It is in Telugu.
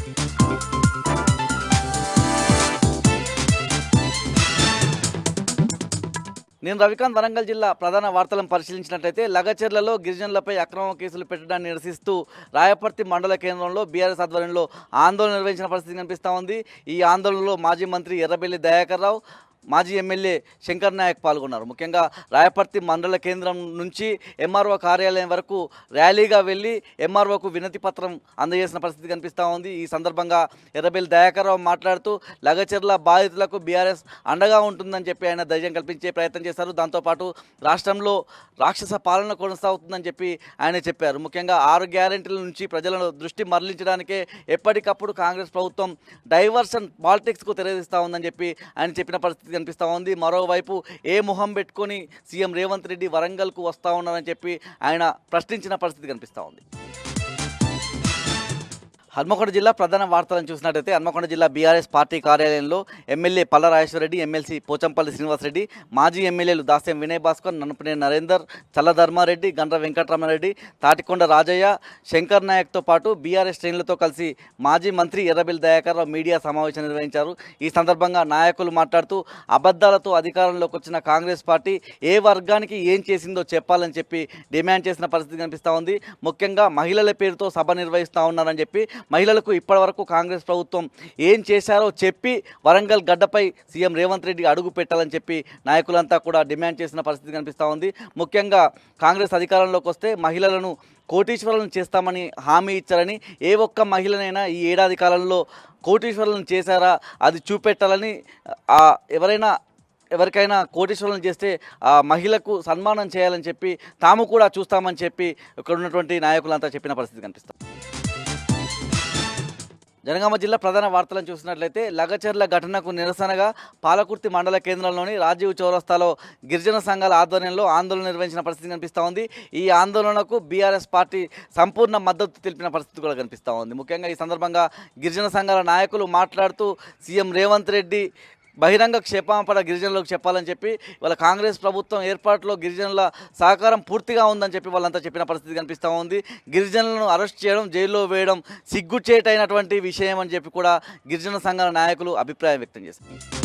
నేను రవికాంత్ వరంగల్ జిల్లా ప్రధాన వార్తలను పరిశీలించినట్లయితే లగచర్లలో గిరిజనులపై అక్రమ కేసులు పెట్టడాన్ని నిరసిస్తూ రాయపర్తి మండల కేంద్రంలో బీఆర్ఎస్ ఆధ్వర్యంలో ఆందోళన నిర్వహించిన పరిస్థితి కనిపిస్తూ ఉంది. ఈ ఆందోళనలో మాజీ మంత్రి ఎర్రబెల్లి దయాకర్ రావు, మాజీ ఎమ్మెల్యే శంకర్ నాయక్ పాల్గొన్నారు. ముఖ్యంగా రాయపర్తి మండల కేంద్రం నుంచి ఎంఆర్ఓ కార్యాలయం వరకు ర్యాలీగా వెళ్ళి ఎంఆర్ఓకు వినతి పత్రం అందజేసిన పరిస్థితి కనిపిస్తూ ఉంది. ఈ సందర్భంగా ఎర్రబెల్లి దయాకర్ రావు మాట్లాడుతూ లగచర్ల బాధితులకు బీఆర్ఎస్ అండగా ఉంటుందని చెప్పి ఆయన ధైర్యం కల్పించే ప్రయత్నం చేశారు. దాంతోపాటు రాష్ట్రంలో రాక్షస పాలన కొనసాగుతుందని చెప్పి ఆయన చెప్పారు. ముఖ్యంగా 6 గ్యారెంటీల నుంచి ప్రజలను దృష్టి మరలించడానికే ఎప్పటికప్పుడు కాంగ్రెస్ ప్రభుత్వం డైవర్షన్ పాలిటిక్స్కు తెరదీస్తూ ఉందని చెప్పి ఆయన చెప్పిన పరిస్థితి కనిపిస్తూ ఉంది. మరోవైపు ఏ మొహం పెట్టుకొని సీఎం రేవంత్ రెడ్డి వరంగల్కు వస్తూ ఉన్నారని చెప్పి ఆయన ప్రశ్నించిన పరిస్థితి కనిపిస్తూ ఉంది. హన్మకొండ జిల్లా ప్రధాన వార్తలను చూసినట్టయితే హన్మకొండ జిల్లా బీఆర్ఎస్ పార్టీ కార్యాలయంలో ఎమ్మెల్యే పల్ల రాజేశ్వరరెడ్డి, ఎమ్మెల్సీ పోచంపల్లి శ్రీనివాసరెడ్డి, మాజీ ఎమ్మెల్యేలు దాస్యం వినయ్ భాస్కర్, నన్నపనేని నరేందర్, చల్ల ధర్మారెడ్డి, గండ్ర వెంకటరమణరెడ్డి, తాటికొండ రాజయ్య, శంకర్ నాయక్తో పాటు బీఆర్ఎస్ శ్రేణులతో కలిసి మాజీ మంత్రి ఎర్రబెల్లి దయాకర్ రావు మీడియా సమావేశం నిర్వహించారు. ఈ సందర్భంగా నాయకులు మాట్లాడుతూ అబద్ధాలతో అధికారంలోకి వచ్చిన కాంగ్రెస్ పార్టీ ఏ వర్గానికి ఏం చేసిందో చెప్పాలని చెప్పి డిమాండ్ చేసిన పరిస్థితి కనిపిస్తూ ఉంది. ముఖ్యంగా మహిళల పేరుతో సభ నిర్వహిస్తూ ఉన్నారని చెప్పి మహిళలకు ఇప్పటివరకు కాంగ్రెస్ ప్రభుత్వం ఏం చేశారో చెప్పి వరంగల్ గడ్డపై సీఎం రేవంత్ రెడ్డి అడుగు పెట్టాలని చెప్పి నాయకులంతా కూడా డిమాండ్ చేసిన పరిస్థితి కనిపిస్తూ ఉంది. ముఖ్యంగా కాంగ్రెస్ అధికారంలోకి వస్తే మహిళలను కోటీశ్వరులను చేస్తామని హామీ ఇచ్చారని, ఏ ఒక్క మహిళనైనా ఈ ఏడాది కాలంలో కోటీశ్వరులను చేశారా అది చూపెట్టాలని, ఎవరికైనా కోటీశ్వరులను చేస్తే ఆ మహిళకు సన్మానం చేయాలని చెప్పి తాము కూడా చూస్తామని చెప్పి ఇక్కడ ఉన్నటువంటి నాయకులంతా చెప్పిన పరిస్థితి కనిపిస్తాం. జనగామ జిల్లా ప్రధాన వార్తలను చూసినట్లయితే లగచర్ల ఘటనకు నిరసనగా పాలకుర్తి మండల కేంద్రంలోని రాజీవ్ చౌరస్తాలో గిరిజన సంఘాల ఆధ్వర్యంలో ఆందోళన నిర్వహించిన పరిస్థితి కనిపిస్తూ ఉంది. ఈ ఆందోళనకు బీఆర్ఎస్ పార్టీ సంపూర్ణ మద్దతు తెలిపిన పరిస్థితి కూడా కనిపిస్తూ ఉంది. ముఖ్యంగా ఈ సందర్భంగా గిరిజన సంఘాల నాయకులు మాట్లాడుతూ సీఎం రేవంత్ రెడ్డి బహిరంగ క్షేమాపణ గిరిజనులకు చెప్పాలని చెప్పి వాళ్ళ కాంగ్రెస్ ప్రభుత్వం ఏర్పాటులో గిరిజనుల సహకారం పూర్తిగా ఉందని చెప్పి వాళ్ళంతా చెప్పిన పరిస్థితి కనిపిస్తూ ఉంది. గిరిజనులను అరెస్ట్ చేయడం, జైల్లో వేయడం సిగ్గుచేటైనటువంటి విషయం అని చెప్పి కూడా గిరిజన సంఘాల నాయకులు అభిప్రాయం వ్యక్తం చేస్తారు.